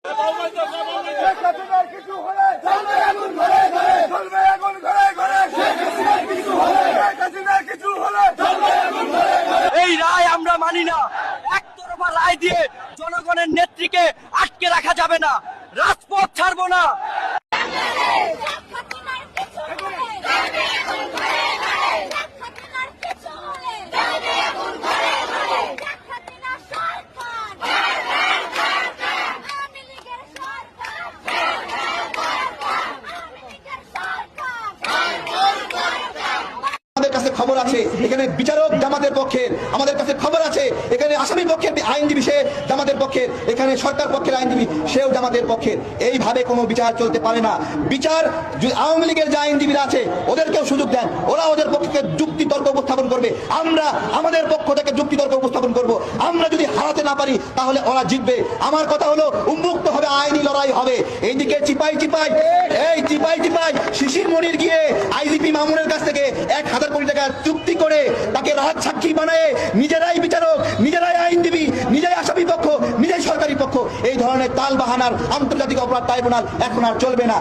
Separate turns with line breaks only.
এই রায় আমরা মানি না। একতরফা রায় দিয়ে জনগণের নেত্রীকে আটকে রাখা যাবে না। রাজপথ ছাড়বো না।
আমাদের কাছে খবর আছে এখানে বিচারক জামাতের পক্ষের, আমাদের কাছে খবর আছে এখানে আসামি পক্ষের আইনজীবী সে জামাতের পক্ষের, এখানে সরকার পক্ষের আইনজীবী সেও জামাতের পক্ষের। এইভাবে কোনো বিচার চলতে পারে না। বিচার আওয়ামী লীগের যে আইনজীবীরা আছে ওদেরকেও সুযোগ দেন, ওরা ওদের পক্ষে যুক্তি তর্ক উপস্থাপন করবে, আমরা আমাদের পক্ষ থেকে যুক্তি তর্ক উপস্থাপন করব। আমরা যদি হারাতে না পারি তাহলে ওরা জিতবে। আমার কথা হলো উন্মুক্ত হবে, আইনি লড়াই হবে। এইদিকে চিপাই শিশির মনির গিয়ে আইজিপি মামুনের কাছ থেকে 1000 কোটি টাকা চুক্তি করে তাকে রাজ সাক্ষী বানায় নিজেরাই বিচারক, নিজেরাই আইনজীবী, নিজেরাই আসামি পক্ষ, নিজেই সরকারি পক্ষ, এই ধরনের তাল বাহানার আন্তর্জাতিক অপরাধ ট্রাইব্যুনাল এখন আর চলবে না।